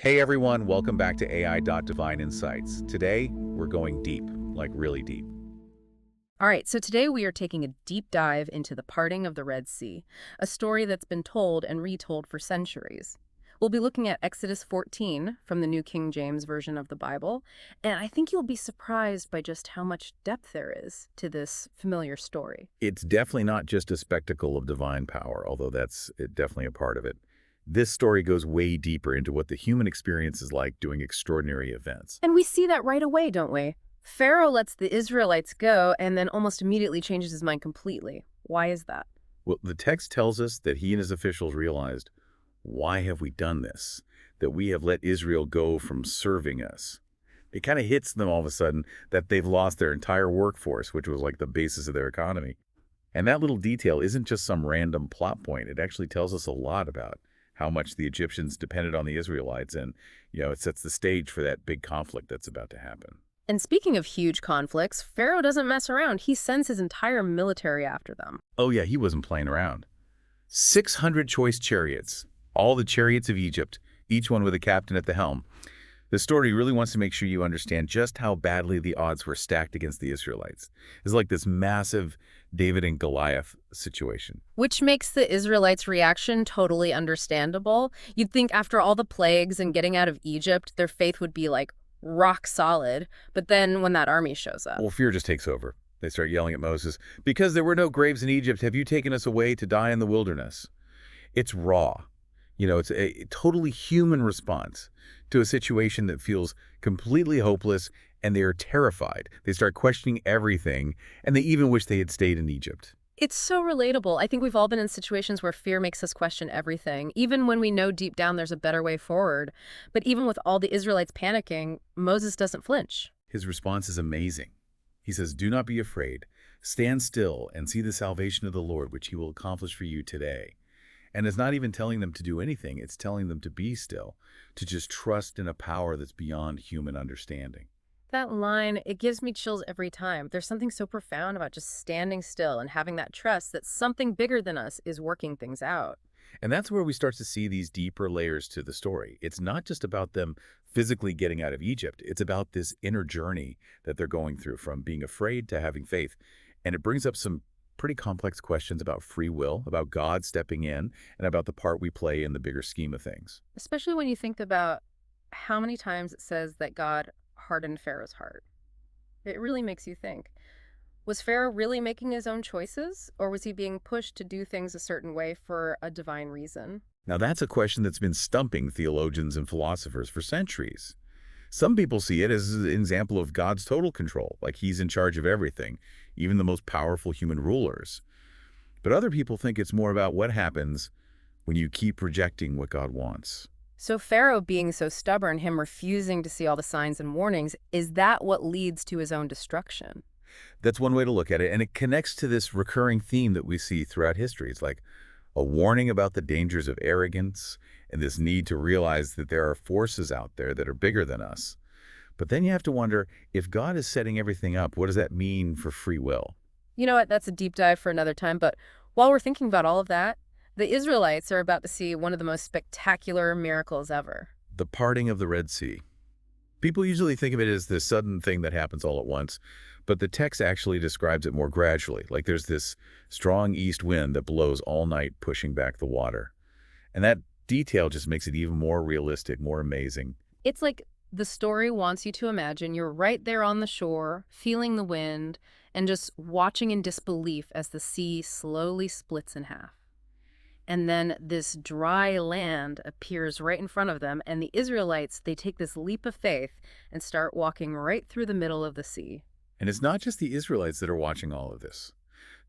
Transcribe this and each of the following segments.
Hey everyone, welcome back to AI.Divine Insights. Today, we're going deep, like really deep. All right, so today we are taking a deep dive into the parting of the Red Sea, a story that's been told and retold for centuries. We'll be looking at Exodus 14 from the New King James Version of the Bible, and I think you'll be surprised by just how much depth there is to this familiar story. It's definitely not just a spectacle of divine power, although that's definitely a part of it. This story goes way deeper into what the human experience is like doing extraordinary events. And we see that right away, don't we? Pharaoh lets the Israelites go and then almost immediately changes his mind completely. Why is that? Well, the text tells us that he and his officials realized, why have we done this? That we have let Israel go from serving us. It kind of hits them all of a sudden that they've lost their entire workforce, which was like the basis of their economy. And that little detail isn't just some random plot point. It actually tells us a lot about how much the Egyptians depended on the Israelites. And, it sets the stage for that big conflict that's about to happen. And speaking of huge conflicts, Pharaoh doesn't mess around. He sends his entire military after them. Oh, yeah, he wasn't playing around. 600 choice chariots, all the chariots of Egypt, each one with a captain at the helm. The story really wants to make sure you understand just how badly the odds were stacked against the Israelites. It's like this massive David and Goliath situation. Which makes the Israelites' reaction totally understandable. You'd think after all the plagues and getting out of Egypt, their faith would be like rock solid. But then when that army shows up. Well, fear just takes over. They start yelling at Moses, because there were no graves in Egypt, have you taken us away to die in the wilderness? It's raw. It's a totally human response to a situation that feels completely hopeless, and they are terrified. They start questioning everything, and they even wish they had stayed in Egypt. It's so relatable. I think we've all been in situations where fear makes us question everything, even when we know deep down there's a better way forward. But even with all the Israelites panicking, Moses doesn't flinch. His response is amazing. He says, do not be afraid. Stand still and see the salvation of the Lord, which he will accomplish for you today. And it's not even telling them to do anything. It's telling them to be still, to just trust in a power that's beyond human understanding. That line, it gives me chills every time. There's something so profound about just standing still and having that trust that something bigger than us is working things out. And that's where we start to see these deeper layers to the story. It's not just about them physically getting out of Egypt. It's about this inner journey that they're going through from being afraid to having faith. And it brings up some pretty complex questions about free will, about God stepping in, and about the part we play in the bigger scheme of things. Especially when you think about how many times it says that God hardened Pharaoh's heart. It really makes you think. Was Pharaoh really making his own choices, or was he being pushed to do things a certain way for a divine reason? Now, that's a question that's been stumping theologians and philosophers for centuries. Some people see it as an example of God's total control, like he's in charge of everything, even the most powerful human rulers. But other people think it's more about what happens when you keep rejecting what God wants. So Pharaoh being so stubborn, him refusing to see all the signs and warnings, is that what leads to his own destruction? That's one way to look at it, and it connects to this recurring theme that we see throughout history. It's like a warning about the dangers of arrogance and this need to realize that there are forces out there that are bigger than us. But then you have to wonder, if God is setting everything up, what does that mean for free will? You know what? That's a deep dive for another time. But while we're thinking about all of that, the Israelites are about to see one of the most spectacular miracles ever. The parting of the Red Sea. People usually think of it as this sudden thing that happens all at once, but the text actually describes it more gradually, like there's this strong east wind that blows all night, pushing back the water. And that detail just makes it even more realistic, more amazing. It's like the story wants you to imagine you're right there on the shore, feeling the wind, and just watching in disbelief as the sea slowly splits in half. And then this dry land appears right in front of them, and the Israelites, they take this leap of faith and start walking right through the middle of the sea. And it's not just the Israelites that are watching all of this.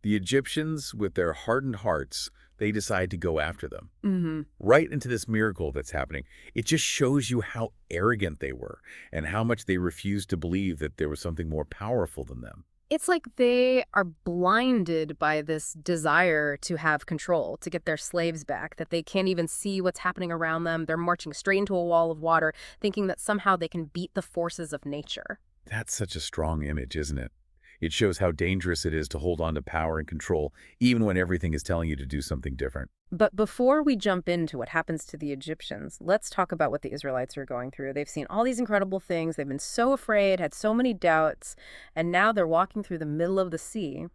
The Egyptians, with their hardened hearts, they decide to go after them. Right into this miracle that's happening. It just shows you how arrogant they were and how much they refused to believe that there was something more powerful than them. It's like they are blinded by this desire to have control, to get their slaves back, that they can't even see what's happening around them. They're marching straight into a wall of water, thinking that somehow they can beat the forces of nature. That's such a strong image, isn't it? It shows how dangerous it is to hold on to power and control, even when everything is telling you to do something different. But before we jump into what happens to the Egyptians, let's talk about what the Israelites are going through. They've seen all these incredible things. They've been so afraid, had so many doubts, and now they're walking through the middle of the sea.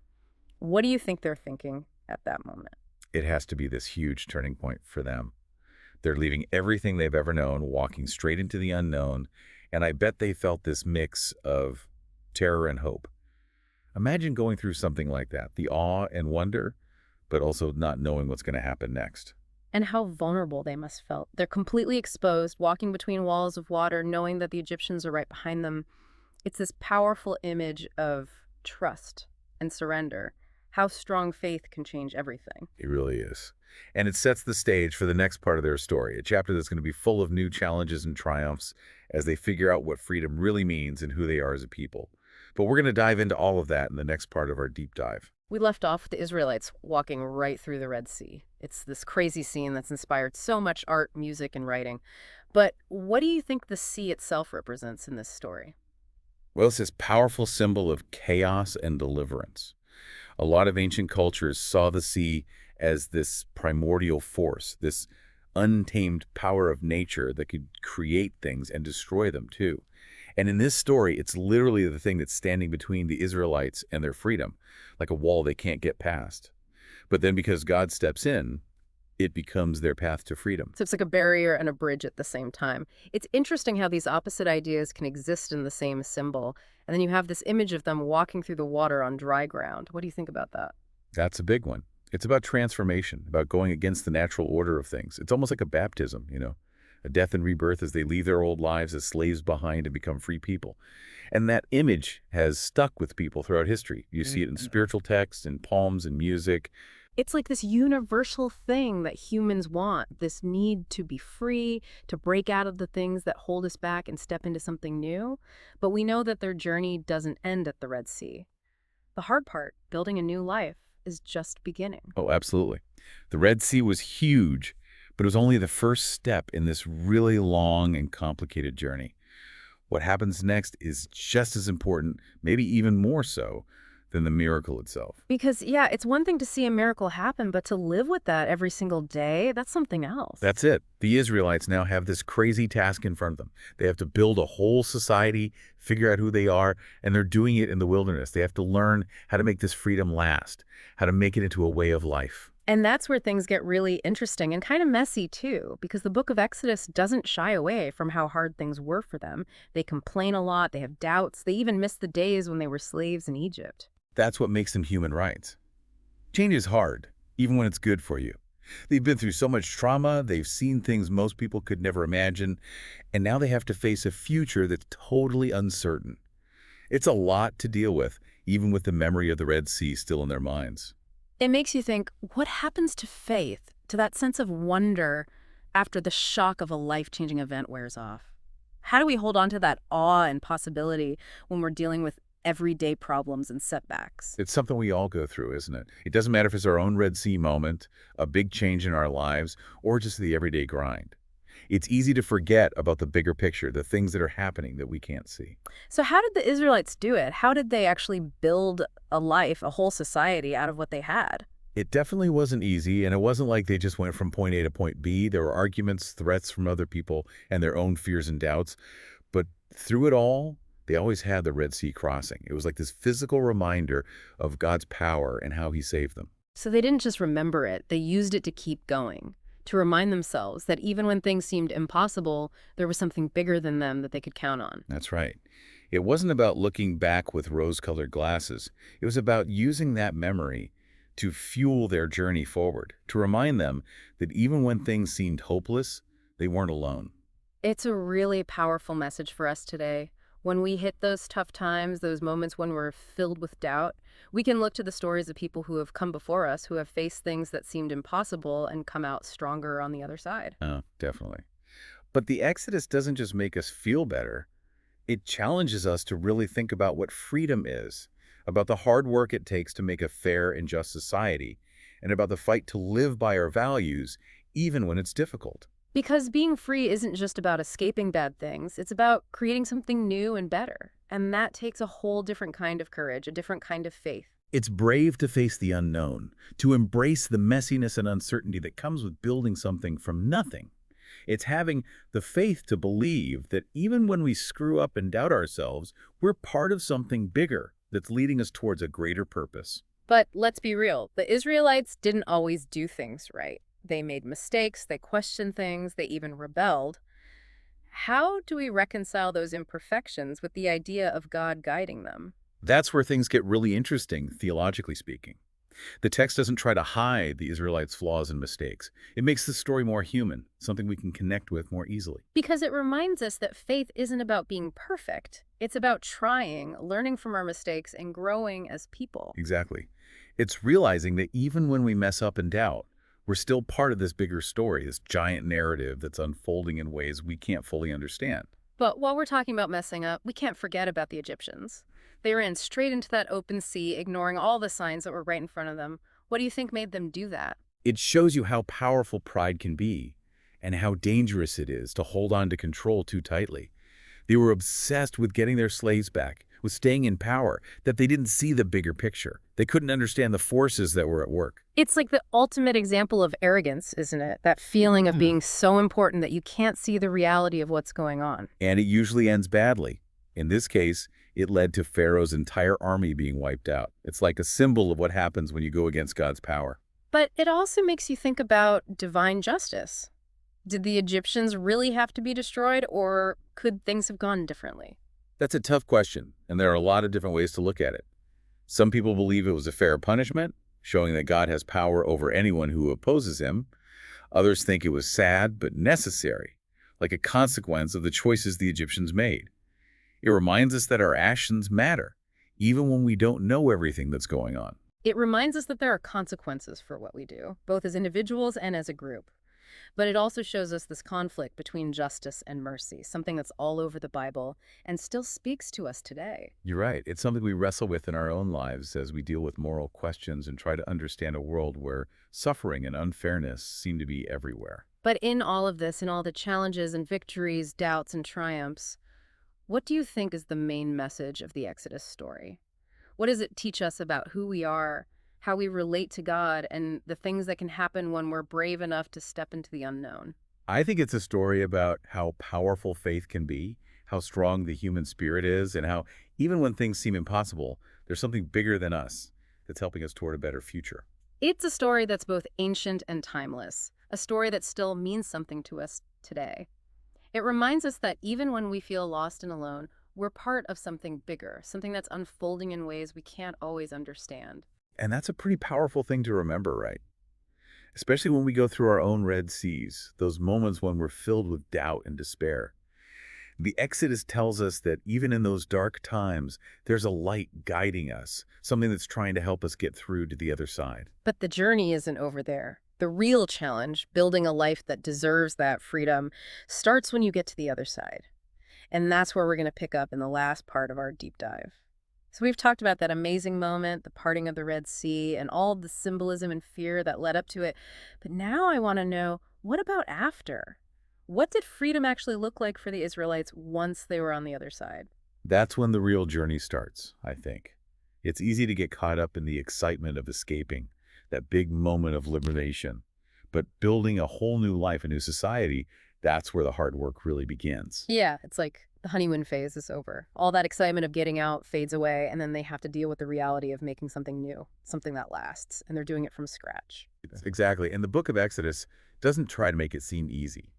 What do you think they're thinking at that moment? It has to be this huge turning point for them. They're leaving everything they've ever known, walking straight into the unknown, and I bet they felt this mix of terror and hope. Imagine going through something like that, the awe and wonder, but also not knowing what's going to happen next. And how vulnerable they must felt. They're completely exposed, walking between walls of water, knowing that the Egyptians are right behind them. It's this powerful image of trust and surrender. How strong faith can change everything. It really is. And it sets the stage for the next part of their story, a chapter that's going to be full of new challenges and triumphs as they figure out what freedom really means and who they are as a people. But we're going to dive into all of that in the next part of our deep dive. We left off with the Israelites walking right through the Red Sea. It's this crazy scene that's inspired so much art, music, and writing. But what do you think the sea itself represents in this story? Well, it's this powerful symbol of chaos and deliverance. A lot of ancient cultures saw the sea as this primordial force, this untamed power of nature that could create things and destroy them too. And in this story, it's literally the thing that's standing between the Israelites and their freedom, like a wall they can't get past. But then because God steps in, it becomes their path to freedom. So it's like a barrier and a bridge at the same time. It's interesting how these opposite ideas can exist in the same symbol. And then you have this image of them walking through the water on dry ground. What do you think about that? That's a big one. It's about transformation, about going against the natural order of things. It's almost like a baptism, a death and rebirth as they leave their old lives as slaves behind and become free people. And that image has stuck with people throughout history. You see it in spiritual texts, in poems, and music. It's like this universal thing that humans want, this need to be free, to break out of the things that hold us back and step into something new. But we know that their journey doesn't end at the Red Sea. The hard part, building a new life, is just beginning. Oh, absolutely. The Red Sea was huge, but it was only the first step in this really long and complicated journey. What happens next is just as important, maybe even more so, than the miracle itself. Because, yeah, it's one thing to see a miracle happen, but to live with that every single day, that's something else. That's it. The Israelites now have this crazy task in front of them. They have to build a whole society, figure out who they are, and they're doing it in the wilderness. They have to learn how to make this freedom last, how to make it into a way of life. And that's where things get really interesting and kind of messy, too, because the book of Exodus doesn't shy away from how hard things were for them. They complain a lot, they have doubts, they even miss the days when they were slaves in Egypt. That's what makes them human rights. Change is hard, even when it's good for you. They've been through so much trauma, they've seen things most people could never imagine, and now they have to face a future that's totally uncertain. It's a lot to deal with, even with the memory of the Red Sea still in their minds. It makes you think, what happens to faith, to that sense of wonder after the shock of a life-changing event wears off? How do we hold on to that awe and possibility when we're dealing with everyday problems and setbacks? It's something we all go through, isn't it? It doesn't matter if it's our own Red Sea moment, a big change in our lives, or just the everyday grind. It's easy to forget about the bigger picture, the things that are happening that we can't see. So how did the Israelites do it? How did they actually build a life, a whole society out of what they had? It definitely wasn't easy, and it wasn't like they just went from point A to point B. There were arguments, threats from other people, and their own fears and doubts. But through it all, they always had the Red Sea crossing. It was like this physical reminder of God's power and how he saved them. So they didn't just remember it, they used it to keep going, to remind themselves that even when things seemed impossible, there was something bigger than them that they could count on. That's right. It wasn't about looking back with rose-colored glasses. It was about using that memory to fuel their journey forward, to remind them that even when things seemed hopeless, they weren't alone. It's a really powerful message for us today. When we hit those tough times, those moments when we're filled with doubt, we can look to the stories of people who have come before us, who have faced things that seemed impossible and come out stronger on the other side. Oh, definitely. But the Exodus doesn't just make us feel better. It challenges us to really think about what freedom is, about the hard work it takes to make a fair and just society, and about the fight to live by our values, even when it's difficult. Because being free isn't just about escaping bad things, it's about creating something new and better. And that takes a whole different kind of courage, a different kind of faith. It's brave to face the unknown, to embrace the messiness and uncertainty that comes with building something from nothing. It's having the faith to believe that even when we screw up and doubt ourselves, we're part of something bigger that's leading us towards a greater purpose. But let's be real, the Israelites didn't always do things right. They made mistakes, they questioned things, they even rebelled. How do we reconcile those imperfections with the idea of God guiding them? That's where things get really interesting, theologically speaking. The text doesn't try to hide the Israelites' flaws and mistakes. It makes the story more human, something we can connect with more easily. Because it reminds us that faith isn't about being perfect. It's about trying, learning from our mistakes, and growing as people. Exactly. It's realizing that even when we mess up and doubt, we're still part of this bigger story, this giant narrative that's unfolding in ways we can't fully understand. But while we're talking about messing up, we can't forget about the Egyptians. They ran straight into that open sea, ignoring all the signs that were right in front of them. What do you think made them do that? It shows you how powerful pride can be and how dangerous it is to hold on to control too tightly. They were obsessed with getting their slaves back, with staying in power, that they didn't see the bigger picture. They couldn't understand the forces that were at work. It's like the ultimate example of arrogance, isn't it? That feeling of being so important that you can't see the reality of what's going on. And it usually ends badly. In this case, it led to Pharaoh's entire army being wiped out. It's like a symbol of what happens when you go against God's power. But it also makes you think about divine justice. Did the Egyptians really have to be destroyed, or could things have gone differently? That's a tough question, and there are a lot of different ways to look at it. Some people believe it was a fair punishment, showing that God has power over anyone who opposes him. Others think it was sad but necessary, like a consequence of the choices the Egyptians made. It reminds us that our actions matter, even when we don't know everything that's going on. It reminds us that there are consequences for what we do, both as individuals and as a group. But it also shows us this conflict between justice and mercy, something that's all over the Bible and still speaks to us today. You're right. It's something we wrestle with in our own lives as we deal with moral questions and try to understand a world where suffering and unfairness seem to be everywhere. But in all of this, in all the challenges and victories, doubts and triumphs, what do you think is the main message of the Exodus story? What does it teach us about who we are, how we relate to God, and the things that can happen when we're brave enough to step into the unknown? I think it's a story about how powerful faith can be, how strong the human spirit is, and how even when things seem impossible, there's something bigger than us that's helping us toward a better future. It's a story that's both ancient and timeless, a story that still means something to us today. It reminds us that even when we feel lost and alone, we're part of something bigger, something that's unfolding in ways we can't always understand. And that's a pretty powerful thing to remember, right? Especially when we go through our own Red Seas, those moments when we're filled with doubt and despair. The Exodus tells us that even in those dark times, there's a light guiding us, something that's trying to help us get through to the other side. But the journey isn't over there. The real challenge, building a life that deserves that freedom, starts when you get to the other side. And that's where we're going to pick up in the last part of our deep dive. So we've talked about that amazing moment, the parting of the Red Sea, and all the symbolism and fear that led up to it. But now I want to know, what about after? What did freedom actually look like for the Israelites once they were on the other side? That's when the real journey starts, I think. It's easy to get caught up in the excitement of escaping, that big moment of liberation. But building a whole new life, a new society, that's where the hard work really begins. Yeah, it's like the honeymoon phase is over. All that excitement of getting out fades away, and then they have to deal with the reality of making something new, something that lasts, and they're doing it from scratch. Exactly. And the book of Exodus doesn't try to make it seem easy.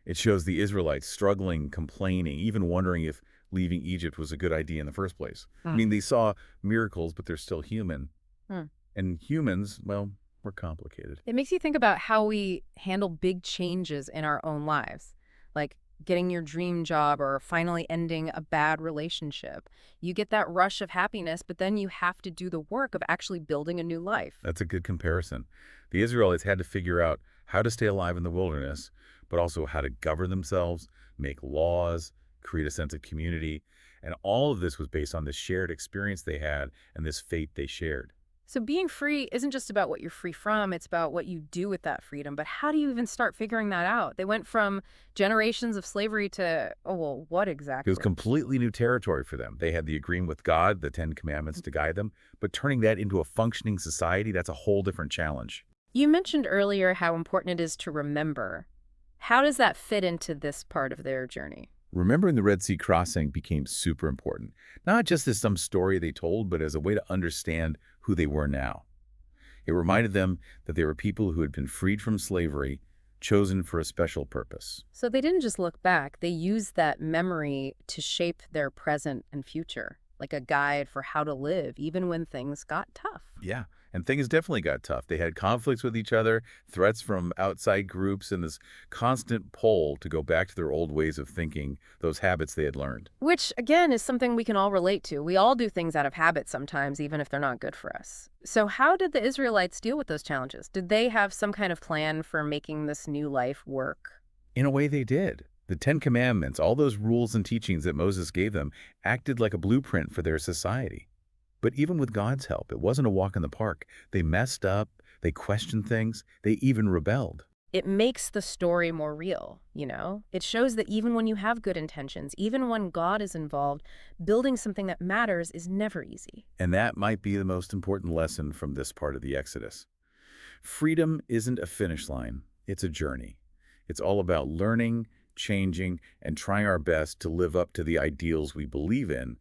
It shows the Israelites struggling, complaining, even wondering if leaving Egypt was a good idea in the first place. I mean, they saw miracles, but they're still human. Hmm. And humans, well, we're complicated. It makes you think about how we handle big changes in our own lives, like getting your dream job or finally ending a bad relationship. You get that rush of happiness, but then you have to do the work of actually building a new life. That's a good comparison. The Israelites had to figure out how to stay alive in the wilderness, but also how to govern themselves, make laws, create a sense of community. And all of this was based on this shared experience they had and this faith they shared. So being free isn't just about what you're free from, it's about what you do with that freedom. But how do you even start figuring that out? They went from generations of slavery to, oh, well, what It was exactly? completely new territory for them. They had the agreement with God, the Ten Commandments to guide them, but turning that into a functioning society, that's a whole different challenge. You mentioned earlier how important it is to remember. How does that fit into this part of their journey? Remembering the Red Sea crossing became super important, not just as some story they told, but as a way to understand who they were now. It reminded them that they were people who had been freed from slavery, chosen for a special purpose. So they didn't just look back, they used that memory to shape their present and future, like a guide for how to live, even when things got tough. Yeah, and things definitely got tough. They had conflicts with each other, threats from outside groups, and this constant pull to go back to their old ways of thinking, those habits they had learned. Which, again, is something we can all relate to. We all do things out of habit sometimes, even if they're not good for us. So, how did the Israelites deal with those challenges? Did they have some kind of plan for making this new life work? In a way, they did. The Ten Commandments, all those rules and teachings that Moses gave them, acted like a blueprint for their society. But even with God's help, it wasn't a walk in the park. They messed up, they questioned things, they even rebelled. It makes the story more real, It shows that even when you have good intentions, even when God is involved, building something that matters is never easy. And that might be the most important lesson from this part of the Exodus. Freedom isn't a finish line, it's a journey. It's all about learning, changing, and trying our best to live up to the ideals we believe in,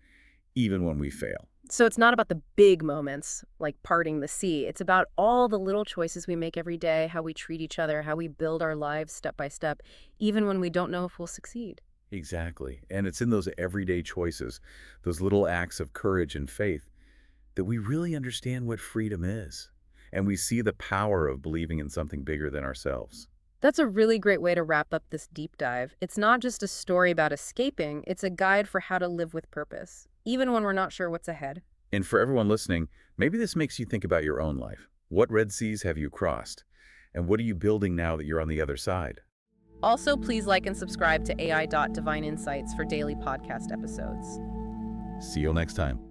even when we fail. So it's not about the big moments, like parting the sea. It's about all the little choices we make every day, how we treat each other, how we build our lives step by step, even when we don't know if we'll succeed. Exactly. And it's in those everyday choices, those little acts of courage and faith, that we really understand what freedom is. And we see the power of believing in something bigger than ourselves. That's a really great way to wrap up this deep dive. It's not just a story about escaping, it's a guide for how to live with purpose, even when we're not sure what's ahead. And for everyone listening, maybe this makes you think about your own life. What Red Seas have you crossed? And what are you building now that you're on the other side? Also, please like and subscribe to AI.Divine Insights for daily podcast episodes. See you next time.